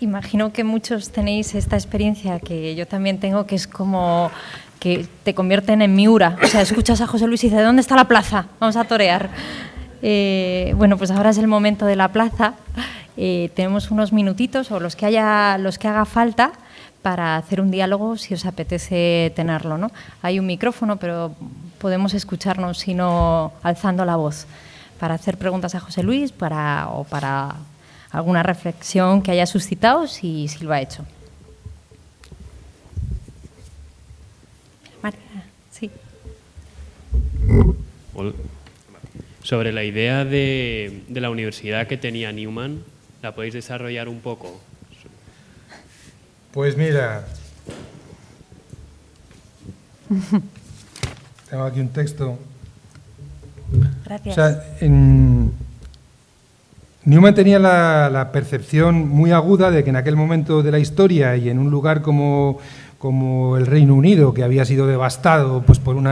Imagino que muchos tenéis esta experiencia que yo también tengo, que es como que te convierten en Miura. O sea, escuchas a José Luis y dices, ¿dónde está la plaza? Vamos a torear. Bueno, pues ahora es el momento de la plaza. Tenemos unos minutitos o los que haga falta para hacer un diálogo si os apetece tenerlo, ¿no? Hay un micrófono, pero podemos escucharnos si no alzando la voz, para hacer preguntas a José Luis o para alguna reflexión que haya suscitado, si lo ha hecho. María, sí. Hola. Sobre la idea de la universidad que tenía Newman, ¿la podéis desarrollar un poco? Pues mira, tengo aquí un texto. Gracias. O sea, Newman tenía la percepción muy aguda de que en aquel momento de la historia y en un lugar como el Reino Unido, que había sido devastado pues, por el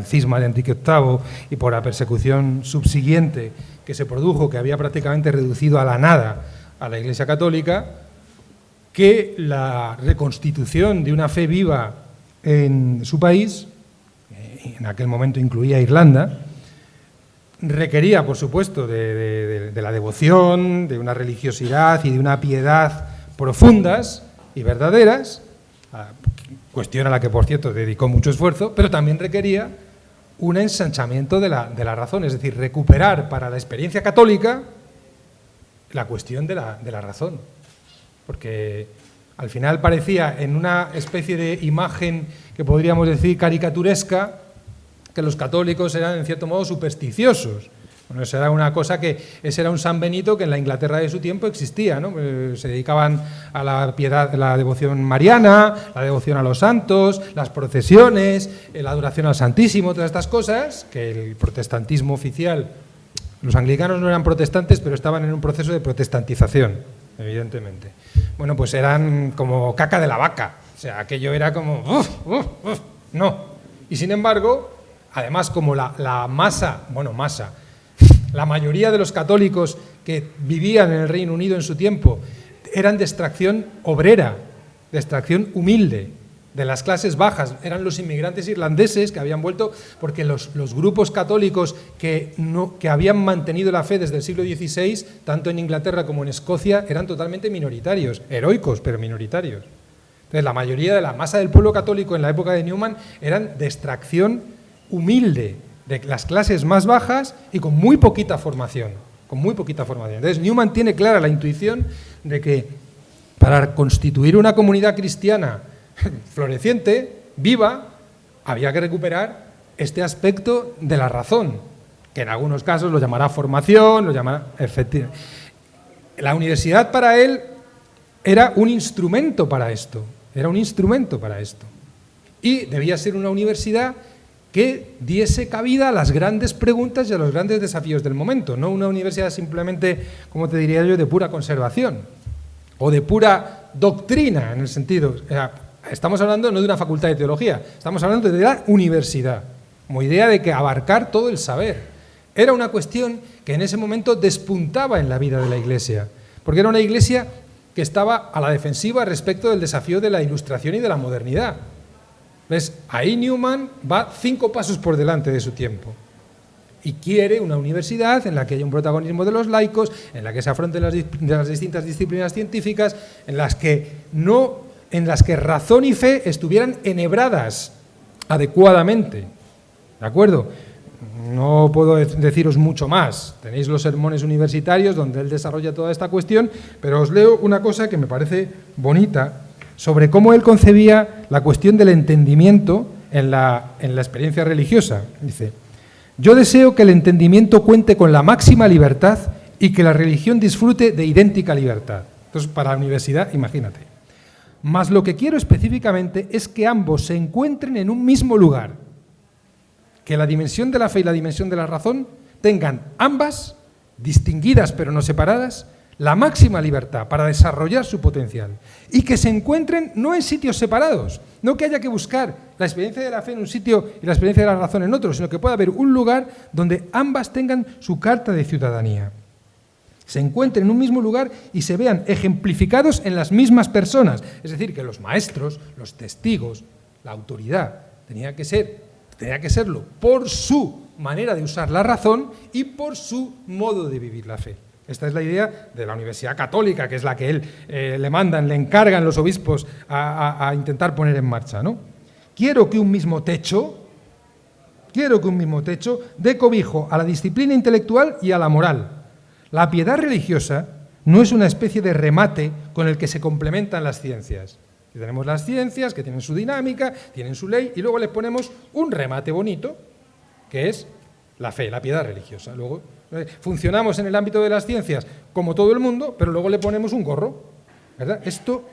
cisma de Enrique VIII y por la persecución subsiguiente que se produjo, que había prácticamente reducido a la nada a la Iglesia Católica, que la reconstitución de una fe viva en su país, en aquel momento incluía Irlanda, requería, por supuesto, de la devoción, de una religiosidad y de una piedad profundas y verdaderas, cuestión a la que, por cierto, dedicó mucho esfuerzo, pero también requería un ensanchamiento de la razón, es decir, recuperar para la experiencia católica la cuestión de la razón, porque al final parecía en una especie de imagen que podríamos decir caricaturesca que los católicos eran en cierto modo supersticiosos. Bueno, esa era una cosa ese era un San Benito que en la Inglaterra de su tiempo existía, ¿no? Se dedicaban a la piedad, la devoción mariana, la devoción a los santos, las procesiones, la adoración al Santísimo, todas estas cosas que el protestantismo oficial. Los anglicanos no eran protestantes, pero estaban en un proceso de protestantización, evidentemente. Bueno, pues eran como caca de la vaca. O sea, aquello era como... no. Y sin embargo, además como la mayoría de los católicos que vivían en el Reino Unido en su tiempo eran de extracción obrera, de extracción humilde, de las clases bajas, eran los inmigrantes irlandeses que habían vuelto porque los grupos católicos que habían mantenido la fe desde el siglo XVI, tanto en Inglaterra como en Escocia, eran totalmente minoritarios, heroicos, pero minoritarios. Entonces, la mayoría de la masa del pueblo católico en la época de Newman eran de extracción humilde, de las clases más bajas y con muy poquita formación. Entonces, Newman tiene clara la intuición de que para constituir una comunidad cristiana floreciente, viva, había que recuperar este aspecto de la razón, que en algunos casos lo llamará formación, lo llamará efectivamente. La universidad para él era un instrumento para esto, y debía ser una universidad que diese cabida a las grandes preguntas y a los grandes desafíos del momento, no una universidad simplemente, como te diría yo, de pura conservación o de pura doctrina, en el sentido... Estamos hablando no de una facultad de teología, estamos hablando de la universidad, como idea de que abarcar todo el saber. Era una cuestión que en ese momento despuntaba en la vida de la Iglesia, porque era una Iglesia que estaba a la defensiva respecto del desafío de la Ilustración y de la modernidad. ¿Ves? Ahí Newman va 5 pasos por delante de su tiempo y quiere una universidad en la que haya un protagonismo de los laicos, en la que se afronten las distintas disciplinas científicas, en las que razón y fe estuvieran enhebradas adecuadamente. ¿De acuerdo? No puedo deciros mucho más. Tenéis los sermones universitarios donde él desarrolla toda esta cuestión, pero os leo una cosa que me parece bonita sobre cómo él concebía la cuestión del entendimiento en la experiencia religiosa. Dice: yo deseo que el entendimiento cuente con la máxima libertad y que la religión disfrute de idéntica libertad. Entonces, para la universidad, imagínate. Mas lo que quiero específicamente es que ambos se encuentren en un mismo lugar, que la dimensión de la fe y la dimensión de la razón tengan ambas, distinguidas pero no separadas, la máxima libertad para desarrollar su potencial y que se encuentren no en sitios separados, no que haya que buscar la experiencia de la fe en un sitio y la experiencia de la razón en otro, sino que pueda haber un lugar donde ambas tengan su carta de ciudadanía. se encuentren en un mismo lugar y se vean ejemplificados en las mismas personas. Es decir, que los maestros, los testigos, la autoridad, tenía que serlo por su manera de usar la razón y por su modo de vivir la fe. Esta es la idea de la Universidad Católica, que es la que él le encargan los obispos a intentar poner en marcha, ¿no? Quiero que un mismo techo dé cobijo a la disciplina intelectual y a la moral. La piedad religiosa no es una especie de remate con el que se complementan las ciencias. Y tenemos las ciencias que tienen su dinámica, tienen su ley, y luego les ponemos un remate bonito, que es la fe, la piedad religiosa. Luego funcionamos en el ámbito de las ciencias como todo el mundo, pero luego le ponemos un gorro, ¿verdad? Esto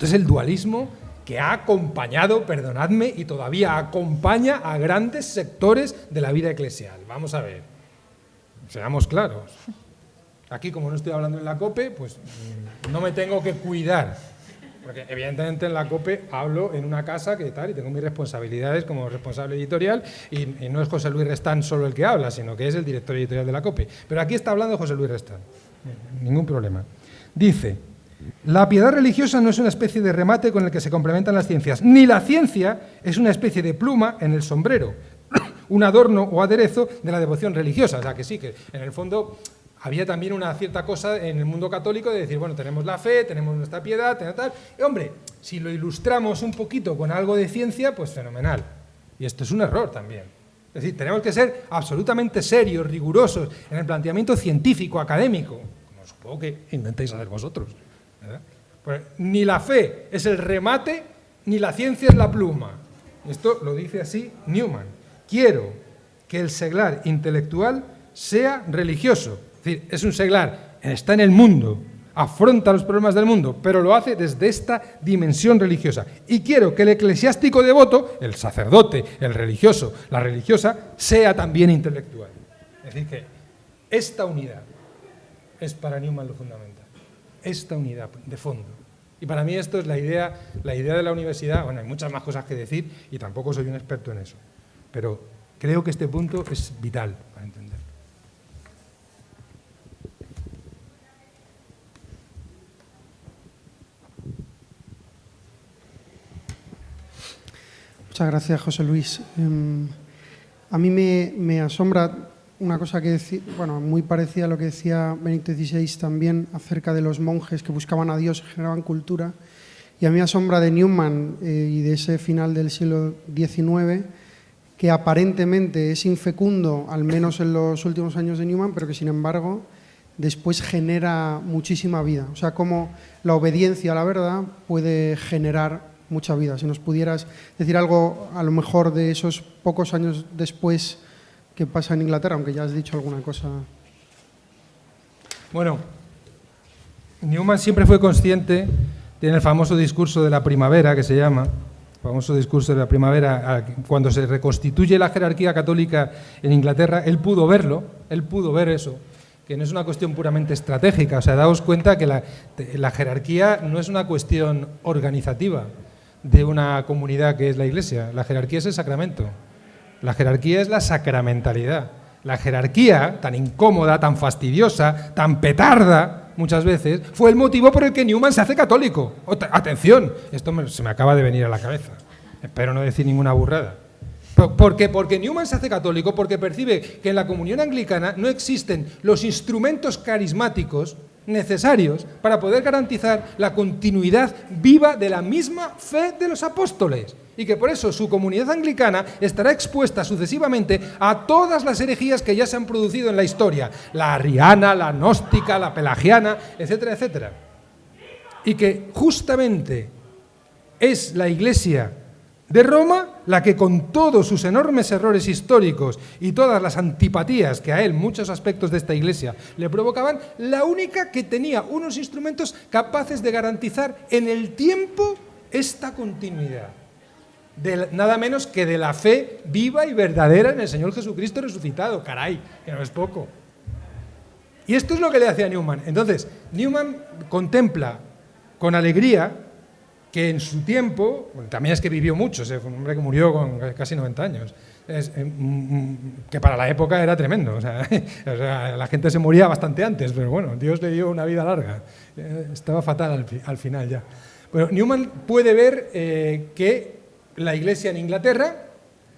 es el dualismo que ha acompañado, perdonadme, y todavía acompaña a grandes sectores de la vida eclesial. Vamos a ver, seamos claros. Aquí, como no estoy hablando en la COPE, pues no me tengo que cuidar, porque evidentemente en la COPE hablo en una casa que tal, y tengo mis responsabilidades como responsable editorial, y no es José Luis Restán solo el que habla, sino que es el director editorial de la COPE. Pero aquí está hablando José Luis Restán, ningún problema. Dice: la piedad religiosa no es una especie de remate con el que se complementan las ciencias, ni la ciencia es una especie de pluma en el sombrero, un adorno o aderezo de la devoción religiosa. O sea, que sí, que en el fondo había también una cierta cosa en el mundo católico de decir, bueno, tenemos la fe, tenemos nuestra piedad, tenemos tal. Y, hombre, si lo ilustramos un poquito con algo de ciencia, pues fenomenal. Y esto es un error también. Es decir, tenemos que ser absolutamente serios, rigurosos en el planteamiento científico, académico, como supongo que intentáis hacer vosotros, ¿verdad? Pues ni la fe es el remate, ni la ciencia es la pluma. Esto lo dice así Newman. Quiero que el seglar intelectual sea religioso. Es decir, es un seglar, está en el mundo, afronta los problemas del mundo, pero lo hace desde esta dimensión religiosa. Y quiero que el eclesiástico devoto, el sacerdote, el religioso, la religiosa, sea también intelectual. Es decir, que esta unidad es para Newman lo fundamental. Esta unidad de fondo. Y para mí esto es la idea de la universidad. Bueno, hay muchas más cosas que decir y tampoco soy un experto en eso. Pero creo que este punto es vital para entender. Muchas gracias, José Luis. A mí me asombra una cosa que decía, bueno, muy parecida a lo que decía Benito XVI también acerca de los monjes que buscaban a Dios y generaban cultura. Y a mí me asombra de Newman y de ese final del siglo XIX, que aparentemente es infecundo, al menos en los últimos años de Newman, pero que sin embargo después genera muchísima vida. O sea, cómo la obediencia a la verdad puede generar mucha vida. Si nos pudieras decir algo, a lo mejor, de esos pocos años después que pasa en Inglaterra, aunque ya has dicho alguna cosa. Bueno, Newman siempre fue consciente, tiene el famoso discurso de la primavera, que se llama, el famoso discurso de la primavera, cuando se reconstituye la jerarquía católica en Inglaterra, él pudo verlo, él pudo ver eso, que no es una cuestión puramente estratégica. O sea, daos cuenta que la jerarquía no es una cuestión organizativa de una comunidad que es la Iglesia. La jerarquía es el sacramento. La jerarquía es la sacramentalidad. La jerarquía, tan incómoda, tan fastidiosa, tan petarda, muchas veces, fue el motivo por el que Newman se hace católico. Atención, esto se me acaba de venir a la cabeza. Espero no decir ninguna burrada. Porque Newman se hace católico porque percibe que en la comunión anglicana no existen los instrumentos carismáticos necesarios para poder garantizar la continuidad viva de la misma fe de los apóstoles, y que por eso su comunidad anglicana estará expuesta sucesivamente a todas las herejías que ya se han producido en la historia, la arriana, la gnóstica, la pelagiana, etcétera, etcétera. Y que justamente es la Iglesia de Roma la que, con todos sus enormes errores históricos y todas las antipatías que a él muchos aspectos de esta Iglesia le provocaban, la única que tenía unos instrumentos capaces de garantizar en el tiempo esta continuidad, nada menos que de la fe viva y verdadera en el Señor Jesucristo resucitado. Caray, que no es poco. Y esto es lo que le hacía a Newman. Entonces, Newman contempla con alegría que en su tiempo, bueno, también es que vivió mucho, fue un hombre que murió con casi 90 años, que para la época era tremendo, o sea, la gente se moría bastante antes, pero bueno, Dios le dio una vida larga, estaba fatal al final ya. Bueno, Newman puede ver que la Iglesia en Inglaterra,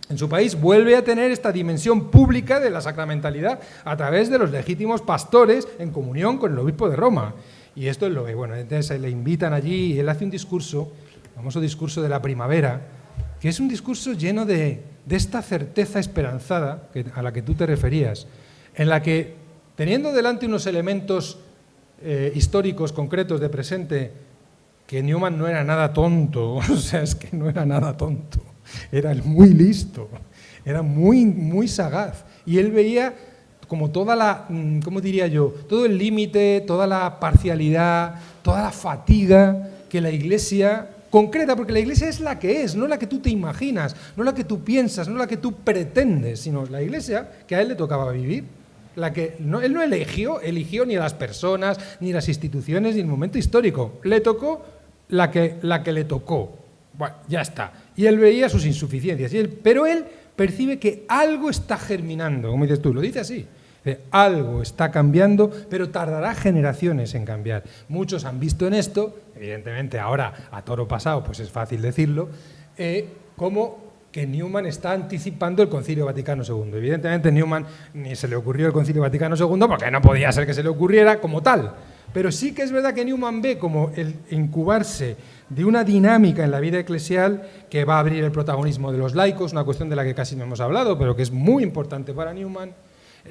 en su país, vuelve a tener esta dimensión pública de la sacramentalidad a través de los legítimos pastores en comunión con el obispo de Roma. Y esto es lo que, bueno, entonces le invitan allí y él hace un discurso, el famoso discurso de la primavera, que es un discurso lleno de esta certeza esperanzada a la que tú te referías, en la que, teniendo delante unos elementos históricos concretos de presente, que Newman no era nada tonto, o sea, es que no era nada tonto, era muy listo, era muy sagaz, y él veía como toda la, ¿cómo diría yo?, todo el límite, toda la parcialidad, toda la fatiga que la Iglesia concreta, porque la Iglesia es la que es, no la que tú te imaginas, no la que tú piensas, no la que tú pretendes, sino la Iglesia que a él le tocaba vivir, la que él no eligió ni a las personas, ni las instituciones, ni el momento histórico, le tocó la que le tocó. Bueno, ya está. Y él veía sus insuficiencias, pero él percibe que algo está germinando, como dices tú, lo dice así. Algo está cambiando, pero tardará generaciones en cambiar. Muchos han visto en esto, evidentemente ahora a toro pasado, pues es fácil decirlo, como que Newman está anticipando el Concilio Vaticano II. Evidentemente Newman ni se le ocurrió el Concilio Vaticano II porque no podía ser que se le ocurriera como tal. Pero sí que es verdad que Newman ve como el incubarse de una dinámica en la vida eclesial que va a abrir el protagonismo de los laicos, una cuestión de la que casi no hemos hablado, pero que es muy importante para Newman,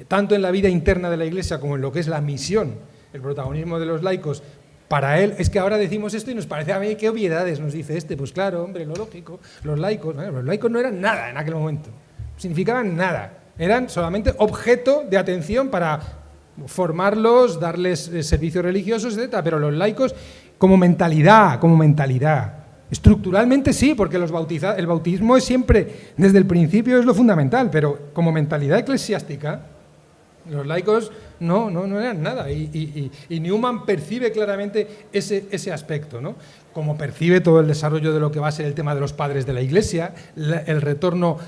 tanto en la vida interna de la Iglesia como en lo que es la misión, el protagonismo de los laicos. Para él, es que ahora decimos esto y nos parece a mí qué obviedades nos dice este. Pues claro, hombre, lo lógico, los laicos no eran nada en aquel momento, significaban nada, eran solamente objeto de atención para formarlos, darles servicios religiosos, etc. Pero los laicos como mentalidad, estructuralmente sí, porque el bautismo es siempre, desde el principio es lo fundamental, pero como mentalidad eclesiástica, los laicos no eran nada, y Newman percibe claramente ese aspecto, ¿no? Como percibe todo el desarrollo de lo que va a ser el tema de los padres de la Iglesia, el retorno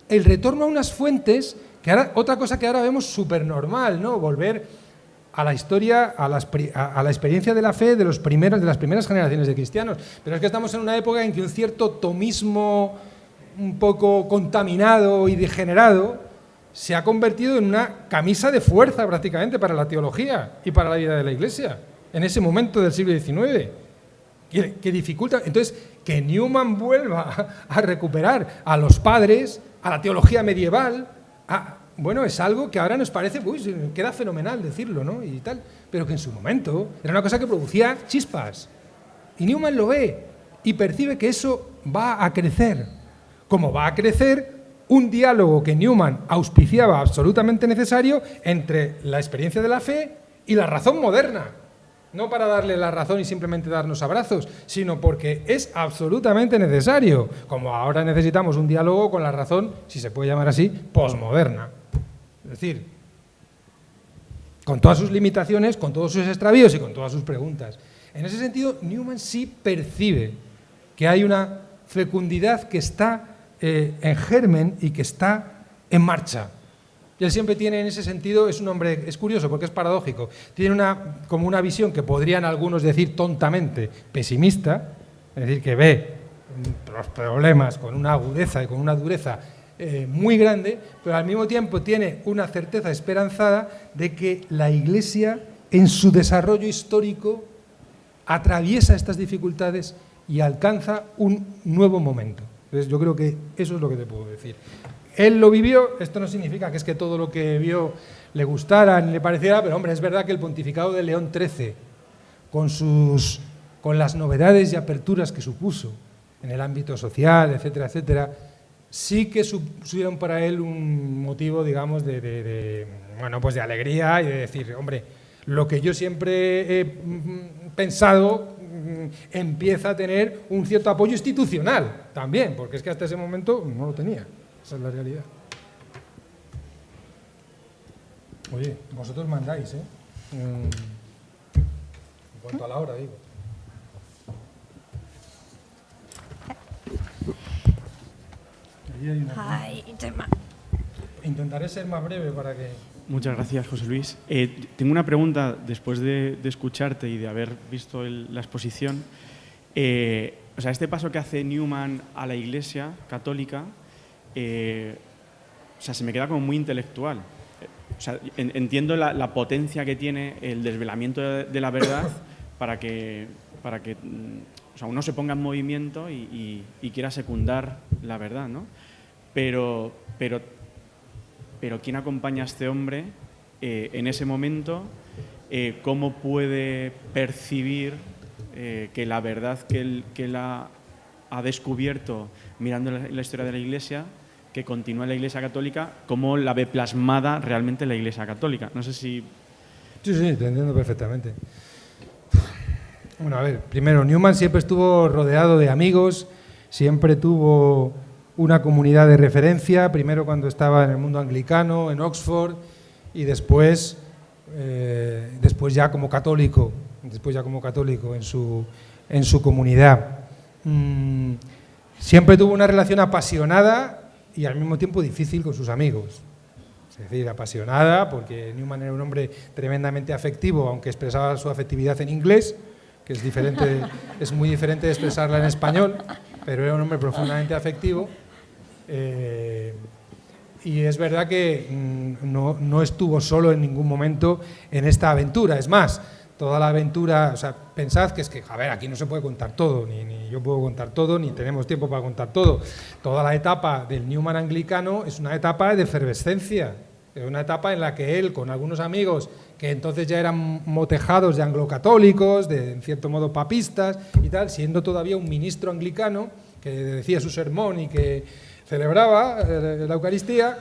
a unas fuentes, que ahora, otra cosa que ahora vemos súper normal, ¿no? Volver a la historia, a la experiencia de la fe de las primeras generaciones de cristianos. Pero es que estamos en una época en que un cierto tomismo un poco contaminado y degenerado se ha convertido en una camisa de fuerza prácticamente para la teología y para la vida de la Iglesia, en ese momento del siglo XIX, que dificulta. Entonces, que Newman vuelva a recuperar a los padres, a la teología medieval, bueno, es algo que ahora nos parece, queda fenomenal decirlo, ¿no? Y tal, pero que en su momento era una cosa que producía chispas. Y Newman lo ve y percibe que eso va a crecer, como va a crecer un diálogo que Newman auspiciaba absolutamente necesario entre la experiencia de la fe y la razón moderna. No para darle la razón y simplemente darnos abrazos, sino porque es absolutamente necesario, como ahora necesitamos un diálogo con la razón, si se puede llamar así, posmoderna. Es decir, con todas sus limitaciones, con todos sus extravíos y con todas sus preguntas. En ese sentido, Newman sí percibe que hay una fecundidad que está en germen y que está en marcha. Y él siempre tiene en ese sentido, es un hombre, es curioso porque es paradójico, tiene como una visión que podrían algunos decir tontamente pesimista, es decir, que ve los problemas con una agudeza y con una dureza muy grande, pero al mismo tiempo tiene una certeza esperanzada de que la Iglesia en su desarrollo histórico atraviesa estas dificultades y alcanza un nuevo momento. Entonces yo creo que eso es lo que te puedo decir. Él lo vivió, esto no significa que es que todo lo que vio le gustara ni le pareciera, pero hombre, es verdad que el pontificado de León XIII, con las novedades y aperturas que supuso en el ámbito social, etcétera, etcétera, sí que supieron para él un motivo, digamos, de alegría y de decir, hombre, lo que yo siempre he pensado empieza a tener un cierto apoyo institucional también, porque es que hasta ese momento no lo tenía. Esa es la realidad. Oye, vosotros mandáis, ¿eh? En cuanto a la hora, digo. Ay, Gemma. Intentaré ser más breve para que... Muchas gracias, José Luis. Tengo una pregunta después de escucharte y de haber visto la exposición. O sea, este paso que hace Newman a la Iglesia católica, o sea, se me queda como muy intelectual. O sea, entiendo la potencia que tiene el desvelamiento de la verdad para que o sea, uno se ponga en movimiento y quiera secundar la verdad, ¿no? Pero ¿quién acompaña a este hombre en ese momento? ¿Cómo puede percibir que la verdad que él ha descubierto mirando la historia de la Iglesia, que continúa en la Iglesia Católica, cómo la ve plasmada realmente en la Iglesia Católica? No sé si... Sí, te entiendo perfectamente. Bueno, a ver, primero, Newman siempre estuvo rodeado de amigos, siempre tuvo una comunidad de referencia, primero cuando estaba en el mundo anglicano, en Oxford, y después ya como católico en su comunidad. Siempre tuvo una relación apasionada y al mismo tiempo difícil con sus amigos. Es decir, apasionada porque Newman era un hombre tremendamente afectivo, aunque expresaba su afectividad en inglés, que es diferente, es muy diferente de expresarla en español, pero era un hombre profundamente afectivo. Y es verdad que no estuvo solo en ningún momento en esta aventura. Es más, toda la aventura, o sea, pensad que es que, a ver, aquí no se puede contar todo, ni yo puedo contar todo, ni tenemos tiempo para contar todo. Toda la etapa del Newman anglicano es una etapa de efervescencia, es una etapa en la que él, con algunos amigos que entonces ya eran motejados de anglocatólicos, de en cierto modo papistas y tal, siendo todavía un ministro anglicano que decía su sermón y que celebraba la Eucaristía,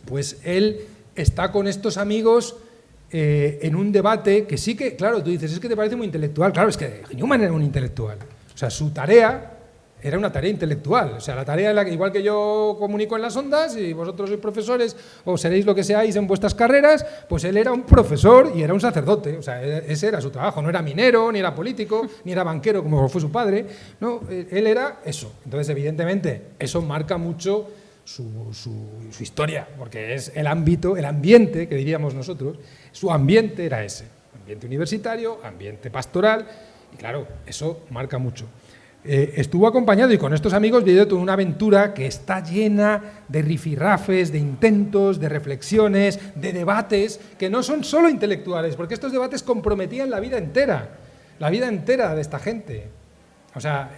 pues él está con estos amigos en un debate que sí que, claro, tú dices, es que te parece muy intelectual. Claro, es que Newman era un intelectual. O sea, su tarea era una tarea intelectual. O sea, la tarea en la que, igual que yo comunico en las ondas y vosotros sois profesores o seréis lo que seáis en vuestras carreras, pues él era un profesor y era un sacerdote. O sea, ese era su trabajo. No era minero, ni era político, ni era banquero como fue su padre. No, él era eso. Entonces, evidentemente, eso marca mucho su historia, porque es el ámbito, el ambiente, que diríamos nosotros, su ambiente era ese. Ambiente universitario, ambiente pastoral, y claro, eso marca mucho. Estuvo acompañado y con estos amigos vivió toda una aventura que está llena de rifirrafes, de intentos, de reflexiones, de debates que no son solo intelectuales, porque estos debates comprometían la vida entera de esta gente. O sea,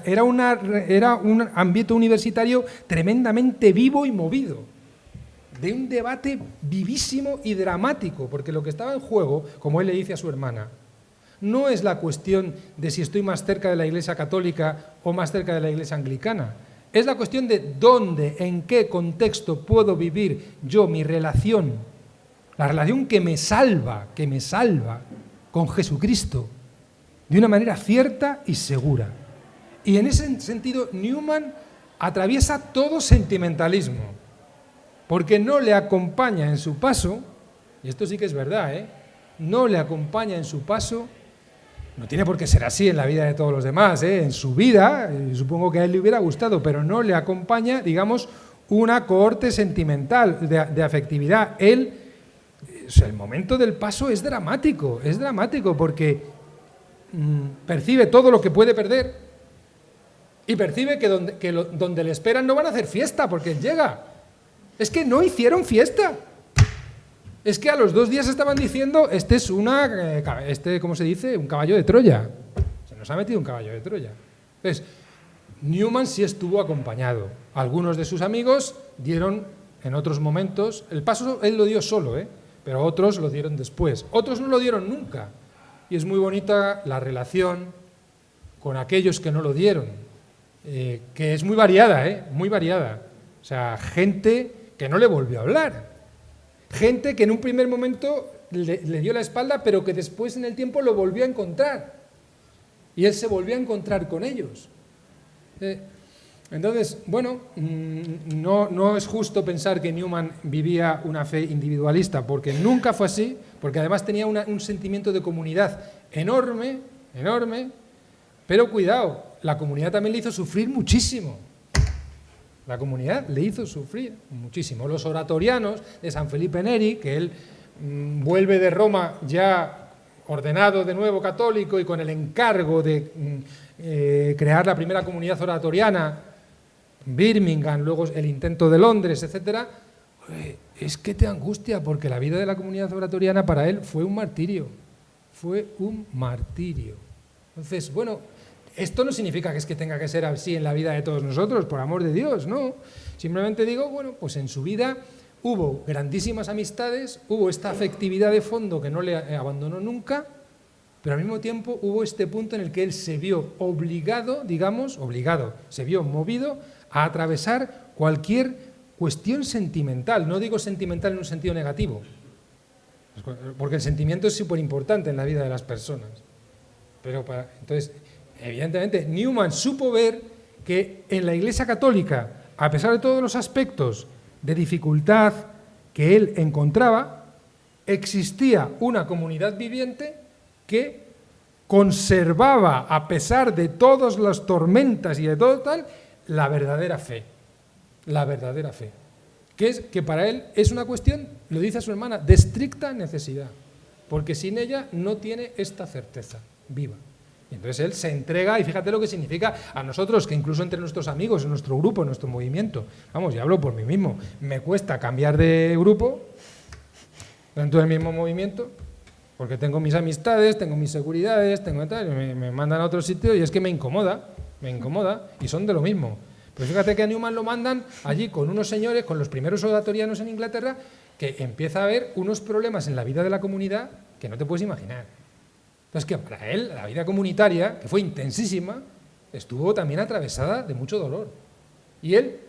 era un ámbito universitario tremendamente vivo y movido, de un debate vivísimo y dramático, porque lo que estaba en juego, como él le dice a su hermana, no es la cuestión de si estoy más cerca de la Iglesia Católica o más cerca de la Iglesia Anglicana. Es la cuestión de dónde, en qué contexto puedo vivir yo mi relación, la relación que me salva con Jesucristo, de una manera cierta y segura. Y en ese sentido, Newman atraviesa todo sentimentalismo, porque no le acompaña en su paso, y esto sí que es verdad, no le acompaña en su paso. No tiene por qué ser así en la vida de todos los demás, en su vida, supongo que a él le hubiera gustado, pero no le acompaña, digamos, una cohorte sentimental, de afectividad. Él, o sea, el momento del paso es dramático porque percibe todo lo que puede perder y percibe que donde le esperan no van a hacer fiesta porque él llega. Es que no hicieron fiesta. Es que a los 2 días estaban diciendo, ¿cómo se dice? Un caballo de Troya. Se nos ha metido un caballo de Troya. Entonces, Newman sí estuvo acompañado. Algunos de sus amigos dieron en otros momentos, el paso él lo dio solo, pero otros lo dieron después. Otros no lo dieron nunca. Y es muy bonita la relación con aquellos que no lo dieron, que es muy variada, muy variada. O sea, gente que no le volvió a hablar. Gente que en un primer momento le dio la espalda, pero que después en el tiempo lo volvió a encontrar. Y él se volvió a encontrar con ellos. Entonces, bueno, no es justo pensar que Newman vivía una fe individualista, porque nunca fue así, porque además tenía un sentimiento de comunidad enorme, pero cuidado, la comunidad también le hizo sufrir muchísimo. La comunidad le hizo sufrir muchísimo. Los oratorianos de San Felipe Neri, que él vuelve de Roma ya ordenado de nuevo católico y con el encargo de crear la primera comunidad oratoriana, Birmingham, luego el intento de Londres, etcétera, es que te angustia, porque la vida de la comunidad oratoriana para él fue un martirio. Fue un martirio. Entonces, bueno, esto no significa que es que tenga que ser así en la vida de todos nosotros, por amor de Dios, no. Simplemente digo, bueno, pues en su vida hubo grandísimas amistades, hubo esta afectividad de fondo que no le abandonó nunca, pero al mismo tiempo hubo este punto en el que él se vio obligado, se vio movido a atravesar cualquier cuestión sentimental. No digo sentimental en un sentido negativo, porque el sentimiento es súper importante en la vida de las personas. Pero entonces, evidentemente, Newman supo ver que en la Iglesia Católica, a pesar de todos los aspectos de dificultad que él encontraba, existía una comunidad viviente que conservaba, a pesar de todas las tormentas y de todo tal, la verdadera fe. La verdadera fe. Que para él es una cuestión, lo dice su hermana, de estricta necesidad, porque sin ella no tiene esta certeza viva. Y entonces él se entrega, y fíjate lo que significa a nosotros, que incluso entre nuestros amigos, en nuestro grupo, en nuestro movimiento, vamos, y hablo por mí mismo, me cuesta cambiar de grupo dentro del mismo movimiento, porque tengo mis amistades, tengo mis seguridades, tengo tal, me mandan a otro sitio y es que me incomoda, y son de lo mismo. Pero fíjate que a Newman lo mandan allí con unos señores, con los primeros oratorianos en Inglaterra, que empieza a haber unos problemas en la vida de la comunidad que no te puedes imaginar. Entonces, que para él, la vida comunitaria, que fue intensísima, estuvo también atravesada de mucho dolor. Y él,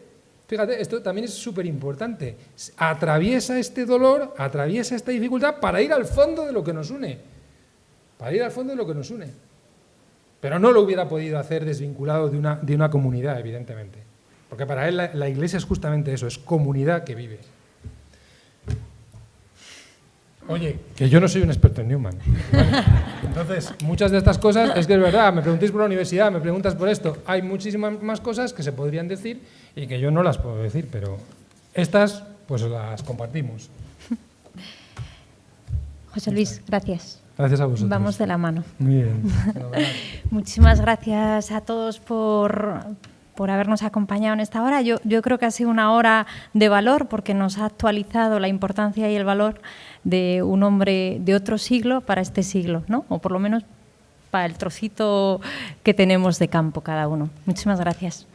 fíjate, esto también es súper importante, atraviesa este dolor, atraviesa esta dificultad para ir al fondo de lo que nos une. Para ir al fondo de lo que nos une. Pero no lo hubiera podido hacer desvinculado de una comunidad, evidentemente. Porque para él la Iglesia es justamente eso, es comunidad que vive. Oye, que yo no soy un experto en Newman. ¿Vale? Entonces, muchas de estas cosas, es que es verdad, me preguntéis por la universidad, me preguntas por esto, hay muchísimas más cosas que se podrían decir y que yo no las puedo decir, pero estas pues las compartimos. José Luis, gracias. Gracias a vosotros. Vamos de la mano. Muy bien. Muchísimas gracias a todos por habernos acompañado en esta hora. Yo creo que ha sido una hora de valor porque nos ha actualizado la importancia y el valor de un hombre de otro siglo para este siglo, ¿no? O por lo menos para el trocito que tenemos de campo cada uno. Muchísimas gracias.